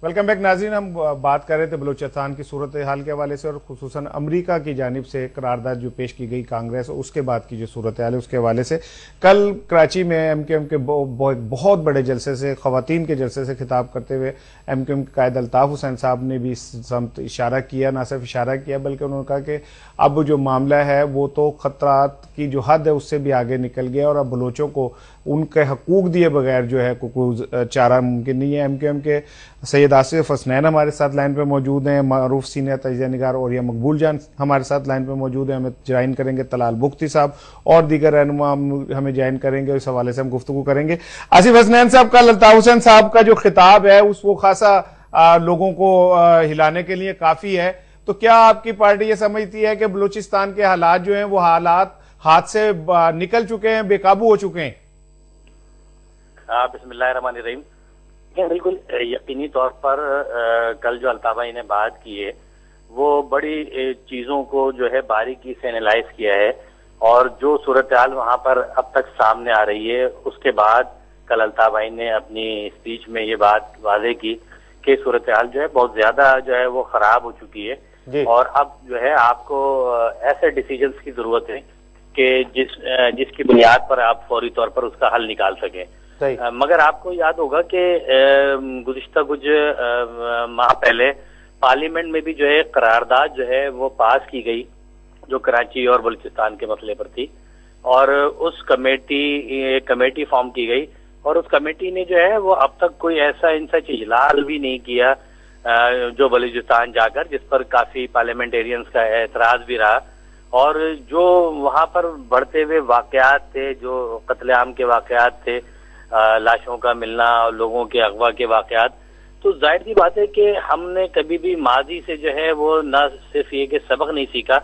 Welcome back नाज़रीन। हम बात कर रहे थे बलूचिस्तान की सूरत हाल के हवाले से और खुसूसन अमेरिका की जानिब से करारदाद जो पेश की गई कांग्रेस और उसके बाद की जो सूरत हाल है उसके हवाले से कल कराची में एमक्यूएम के बहुत बड़े जलसे से खवातीन के जलसे से खिताब करते हुए एमक्यूएम के कायद अल्ताफ हुसैन साहब ने भी समत इशारा किया, ना सिर्फ इशारा किया बल्कि उन्होंने कहा कि अब जो मामला है वो तो खतरात की जो हद है उससे भी आगे निकल गया और अब बलोचों को उनके हकूक दिए बगैर जो है कोई चारा मुमकिन नहीं है। एमक्यूएम के सैयद आसिफ हसनैन हमारे साथ लाइन पे मौजूद हैं, मारूफ सीनियर तजिया निगार और या मकबूल जान हमारे साथ लाइन पे मौजूद हैं, हमें ज्वाइन करेंगे तलाल बुख्ती साहब और दीगर रहनुमा हमें ज्वाइन करेंगे, इस हवाले से हम गुफ्तगू करेंगे। आसिफ हसनैन साहब का अल्ताफ हुसैन साहब का जो खिताब है वो खासा लोगों को हिलाने के लिए काफी है, तो क्या आपकी पार्टी ये समझती है कि बलूचिस्तान के हालात जो हैं वो हालात हाथ से निकल चुके हैं, बेकाबू हो चुके हैं? बिस्मिल्लाहिर्रहमानिर्रहीम। बिल्कुल यकीनी तौर पर कल जो अल्ताफ भाई ने बात की है वो बड़ी चीजों को जो है बारीकी से एनालाइज किया है और जो सूरत हाल वहां पर अब तक सामने आ रही है उसके बाद कल अल्ताफ भाई ने अपनी स्पीच में ये बात वादे की कि सूरत हाल जो है बहुत ज्यादा जो है वो खराब हो चुकी है और अब जो है आपको ऐसे डिसीजंस की जरूरत है कि जिसकी बुनियाद पर आप फौरी तौर पर उसका हल निकाल सकें। मगर आपको याद होगा कि गुज़िश्ता कुछ माह पहले पार्लियामेंट में भी जो है करारदाद जो है वो पास की गई जो कराची और बलूचिस्तान के मसले पर थी और उस कमेटी फॉर्म की गई और उस कमेटी ने जो है वो अब तक कोई ऐसा इनसच इजलास भी नहीं किया जो बलूचिस्तान जाकर, जिस पर काफी पार्लियामेंटेरियंस का एतराज भी रहा और जो वहां पर बढ़ते हुए वाकयात थे, जो कत्लेआम के वाकयात थे, लाशों का मिलना और लोगों के अगवा के वाकयात, तो जाहिर सी बात है कि हमने कभी भी माजी से जो है वो न सिर्फ ये कि सबक नहीं सीखा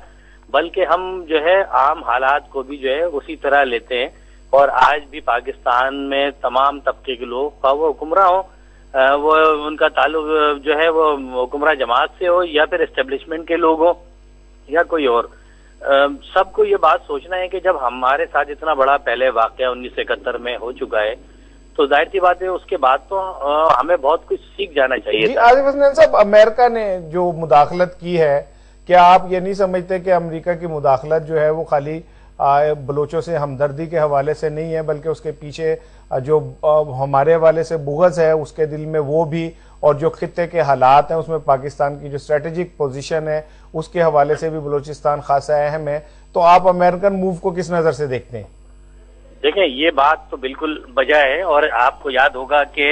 बल्कि हम जो है आम हालात को भी जो है उसी तरह लेते हैं और आज भी पाकिस्तान में तमाम तबके के लोग का वो हुक्मरान हो, वो उनका ताल्लुक जो है वो हुक्मरान जमात से हो या फिर एस्टेब्लिशमेंट के लोग हो या कोई और, सबको ये बात सोचना है कि जब हमारे साथ इतना बड़ा पहले वाकया 1971 में हो चुका है तो जाहिर सी बात है उसके बाद तो हमें बहुत कुछ सीख जाना चाहिए। आसिफ हसनैन साहब, अमेरिका ने जो मुदाखलत की है, क्या आप ये नहीं समझते कि अमेरिका की मुदाखलत जो है वो खाली बलोचों से हमदर्दी के हवाले से नहीं है बल्कि उसके पीछे जो हमारे हवाले से बुग़्ज़ है उसके दिल में वो भी, और जो खित्ते के हालात हैं उसमें पाकिस्तान की जो स्ट्रेटेजिक पोजीशन है उसके हवाले से भी बलूचिस्तान खासा अहम है, तो आप अमेरिकन मूव को किस नजर से देखते हैं? देखें, ये बात तो बिल्कुल बजा है और आपको याद होगा कि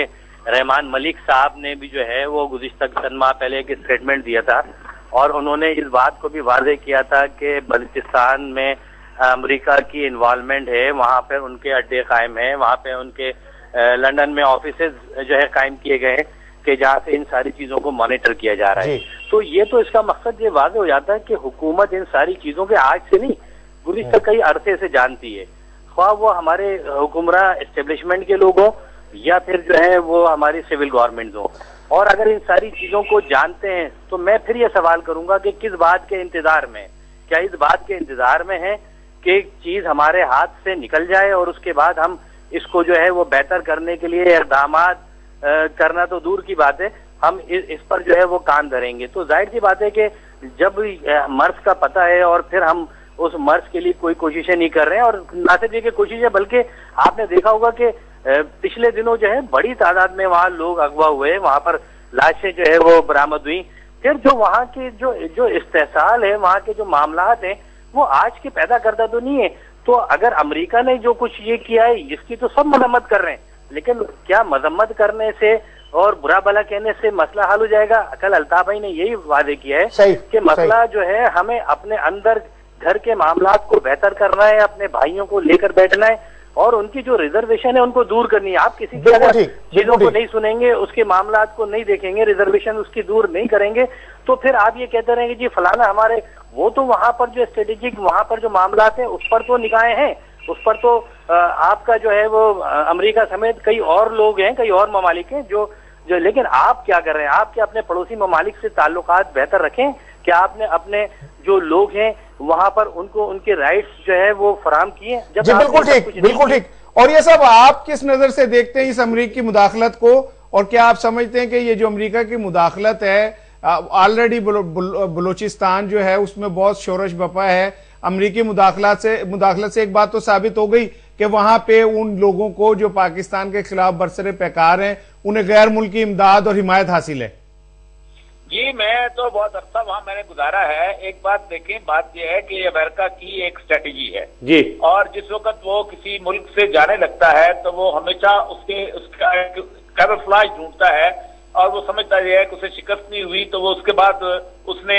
रहमान मलिक साहब ने भी जो है वो गुज़िश्ता चंद माह पहले एक स्टेटमेंट दिया था और उन्होंने इस बात को भी वाज़ेह किया था कि बलूचिस्तान में अमेरिका की इन्वॉल्वमेंट है, वहां पे उनके अड्डे कायम है, वहां पे उनके लंदन में ऑफिसेज जो है कायम किए गए हैं कि जहाँ से इन सारी चीजों को मॉनिटर किया जा रहा है। तो ये तो इसका मकसद ये वाज़ेह हो जाता है कि हुकूमत इन सारी चीजों के आज से नहीं गुज़िश्ता कई अरसे से जानती है, ख्वाह वो हमारे हुक्मरान एस्टेब्लिशमेंट के लोग हों या फिर जो है वो हमारी सिविल गवर्नमेंट हो। और अगर इन सारी चीजों को जानते हैं तो मैं फिर ये सवाल करूंगा कि किस बात के इंतजार में, क्या इस बात के इंतजार में है कि एक चीज हमारे हाथ से निकल जाए और उसके बाद हम इसको जो है वो बेहतर करने के लिए इक़दाम करना तो दूर की बात है, हम इस पर जो है वो कान धरेंगे। तो जाहिर सी बात है कि जब मर्ज का पता है और फिर हम उस मर्ज के लिए कोई कोशिशें नहीं कर रहे हैं, और ना सिर्फ ये कोशिशें बल्कि आपने देखा होगा कि पिछले दिनों जो है बड़ी तादाद में वहां लोग अगवा हुए, वहां पर लाशें जो है वो बरामद हुई, फिर जो वहां के जो इस्तेहसाल है, वहां के जो मामलात हैं वो आज के पैदा करता तो नहीं है। तो अगर अमेरिका ने जो कुछ ये किया है इसकी तो सब मजम्मत कर रहे हैं, लेकिन क्या मजम्मत करने से और बुरा भला कहने से मसला हल हो जाएगा? कल अल्ताफ भाई ने यही वादे किया है कि मसला जो है हमें अपने अंदर घर के मामलात को बेहतर करना है, अपने भाइयों को लेकर बैठना है और उनकी जो रिजर्वेशन है उनको दूर करनी है। आप किसी की अगर चीजों को नहीं सुनेंगे, उसके मामलात को नहीं देखेंगे, रिजर्वेशन उसकी दूर नहीं करेंगे, तो फिर आप ये कहते रहेंगे जी फलाना हमारे, वो तो वहां पर जो स्ट्रेटेजिक वहां पर जो मामलात हैं उस पर तो निगाहें हैं, उस पर तो आपका जो है वो अमेरिका समेत कई और लोग हैं, कई और ममालिक हैं जो लेकिन आप क्या कर रहे हैं? आप क्या अपने पड़ोसी ममालिक से ताल्लुकात बेहतर रखें? क्या आपने अपने जो लोग हैं वहां पर उनको उनके राइट्स जो है वो फराम किए? बिल्कुल ठीक, बिल्कुल ठीक। और ये सब आप किस नजर से देखते हैं इस अमेरिकी मुदाखलत को और क्या आप समझते हैं कि ये जो अमेरिका की मुदाखलत है, ऑलरेडी बलूचिस्तान जो है उसमें बहुत शोरश बपा है, अमेरिकी मुदाखलत से एक बात तो साबित हो गई कि वहां पे उन लोगों को जो पाकिस्तान के खिलाफ बरसरे पैकार हैं उन्हें गैर मुल्की इमदाद और हिमायत हासिल है। जी, मैं तो बहुत अच्छा वहां मैंने गुजारा है। एक बात देखें, बात यह है कि अमेरिका की एक स्ट्रेटेजी है जी, और जिस वक्त वो किसी मुल्क से जाने लगता है तो वो हमेशा उसका कैमोफ्लेज ढूंढता है और वो समझता है कि उसे शिकस्त नहीं हुई तो वो उसके बाद उसने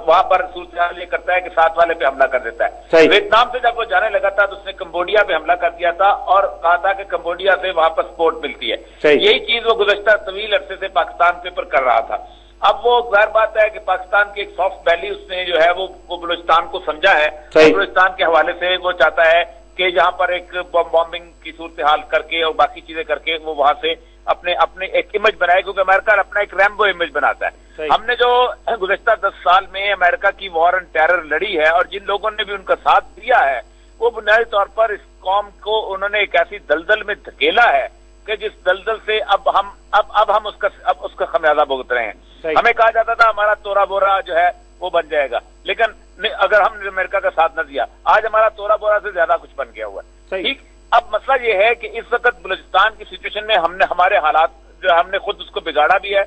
वहां पर सूरत ये करता है कि साथ वाले पे हमला कर देता है। वियतनाम से जब वो जाने लगा था तो उसने कंबोडिया पे हमला कर दिया था और कहा था कि कंबोडिया से वहां पर सपोर्ट मिलती है। यही चीज वो गुज़श्ता तवील अरसे से पाकिस्तान पे पर कर रहा था। अब वो जाहिर बात है कि पाकिस्तान की एक सॉफ्ट वैली उसने जो है वो बलूचिस्तान को समझा है। बलूचिस्तान के हवाले से वो चाहता है कि जहां पर एक बॉम्बिंग की सूरत हाल करके और बाकी चीजें करके वो वहां से अपने एक इमेज बनाए, क्योंकि अमेरिका अपना एक रैम्बो इमेज बनाता है। हमने जो गुज़श्ता 10 साल में अमेरिका की वॉर ऑन टेरर लड़ी है और जिन लोगों ने भी उनका साथ दिया है वो बुनियादी तौर पर इस कौम को उन्होंने एक ऐसी दलदल में धकेला है कि जिस दलदल से अब हम उसका खमियाजा भुगत रहे हैं। हमें कहा जाता था हमारा तोरा बोरा जो है वो बन जाएगा, लेकिन अगर हमने अमेरिका का साथ न दिया आज हमारा तोरा बोरा से ज्यादा कुछ बन गया हुआ है। ठीक, अब मसला ये है कि इस वक्त बलूचिस्तान की सिचुएशन में हमने हमारे हालात जो हमने खुद उसको बिगाड़ा भी है।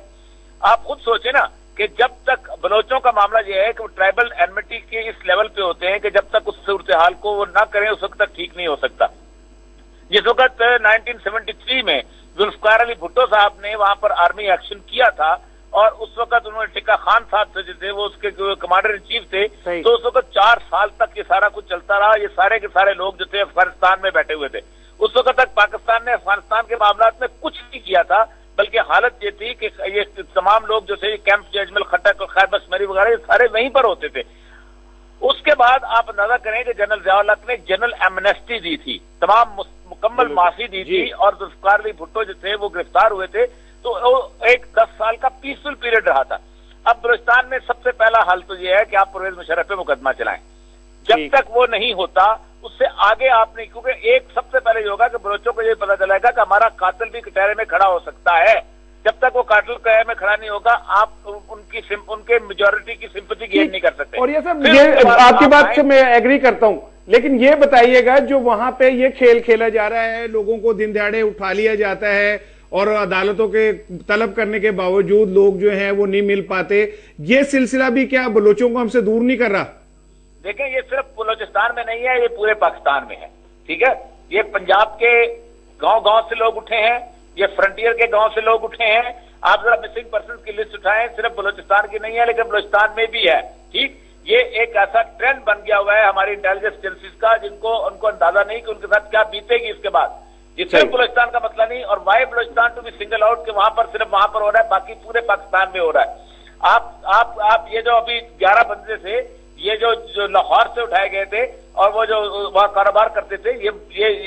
आप खुद सोचे ना कि जब तक बलोचों का मामला यह है कि वो ट्राइबल एनमिटी के इस लेवल पे होते हैं कि जब तक उस सूरत हाल को वो ना करें उस वक्त तक ठीक नहीं हो सकता। जिस वक्त 1973 में जुल्फकार अली भुट्टो साहब ने वहां पर आर्मी एक्शन किया था और उस वक्त उन्होंने टिक्का खान साहब से जो थे वो उसके कमांडर इन चीफ थे, तो उस वक्त 4 साल तक ये सारा कुछ चलता रहा। ये सारे के सारे लोग जो थे अफगानिस्तान में बैठे हुए थे। उस वक्त तक पाकिस्तान ने अफगानिस्तान के मामला में कुछ नहीं किया था, बल्कि हालत ये थी कि ये तमाम लोग जो थे कैंप जजमल खट्टक और खैर बसमरी वगैरह ये सारे वहीं पर होते थे। उसके बाद आप अंदाजा करें कि जनरल ज़िया-उल-हक ने जनरल एमनेस्टी दी थी, तमाम मुकम्मल माफी दी थी और जुल्फिकार अली भुट्टो जो थे वो गिरफ्तार हुए थे। तो वो एक 10 साल का पीसफुल पीरियड रहा था। अब बलूचिस्तान में सबसे पहला हाल तो ये है कि आप परवेज मुशर्रफ पे मुकदमा चलाएं। जब तक वो नहीं होता उससे आगे आप नहीं, क्योंकि एक सबसे पहले ये होगा कि बलोचों को ये पता चलेगा कि हमारा कातिल भी कटहरे में खड़ा हो सकता है। जब तक वो कातिल कटहरे में खड़ा नहीं होगा आप उनके मेजोरिटी की सिंपैथी गेन नहीं कर सकते। और ये सब ये आपकी बात से मैं एग्री करता हूं, लेकिन ये बताइएगा जो वहां पे ये खेल खेला जा रहा है, लोगों को दिन दहाड़े उठा लिया जाता है और अदालतों के तलब करने के बावजूद लोग जो हैं वो नहीं मिल पाते, ये सिलसिला भी क्या बलोचों को हमसे दूर नहीं कर रहा? देखें, ये सिर्फ बलोचिस्तान में नहीं है, ये पूरे पाकिस्तान में है। ठीक है, ये पंजाब के गांव-गांव से लोग उठे हैं, ये फ्रंटियर के गांव से लोग उठे हैं। आप जरा मिसिंग पर्सन की लिस्ट उठाएं, सिर्फ बलोचिस्तान की नहीं है लेकिन बलोचिस्तान में भी है। ठीक, ये एक ऐसा ट्रेंड बन गया हुआ है हमारी इंटेलिजेंस एजेंसीज का जिनको उनको अंदाजा नहीं कि उनके साथ क्या बीतेगी इसके बाद। ये सिर्फ बलूचिस्तान का मसला नहीं, और why Balochistan to be single out के वहां पर सिर्फ वहां पर हो रहा है, बाकी पूरे पाकिस्तान में हो रहा है। आप ये जो अभी 11 बंदे थे ये जो लाहौर से उठाए गए थे और वो जो वहां कारोबार करते थे ये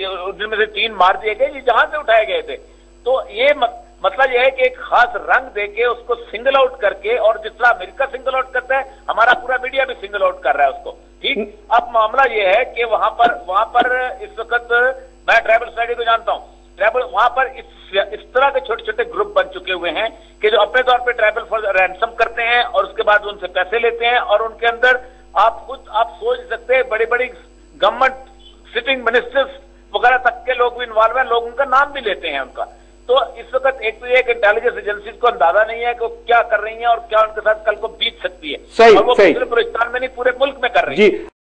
उनमें से 3 मार दिए गए, ये जहां से उठाए गए थे। तो ये मतलब यह है कि एक खास रंग देके उसको सिंगल आउट करके, और जिस तरह अमेरिका सिंगल आउट करता है हमारा पूरा मीडिया भी सिंगल आउट कर रहा है उसको। ठीक, अब मामला यह है कि वहां पर इस वक्त मैं ट्राइबल सोसाइटी को जानता हूं, ट्राइबल वहां पर इस तरह के छोटे छोटे ग्रुप बन चुके हुए हैं कि जो अपने तौर पे ट्राइबल फॉर रैंसम करते हैं और उसके बाद उनसे पैसे लेते हैं, और उनके अंदर आप सोच सकते हैं बड़ी बड़ी गवर्नमेंट सिटिंग मिनिस्टर्स वगैरह तक के लोग भी इन्वॉल्व हैं, लोग उनका नाम भी लेते हैं उनका। तो इस वक्त एक तो एक इंटेलिजेंस एजेंसीज को अंदाजा नहीं है कि वो क्या कर रही हैं और क्या उनके साथ कल को बीत सकती है, और वो सिर्फ बलूचिस्तान में नहीं पूरे मुल्क में कर रही है।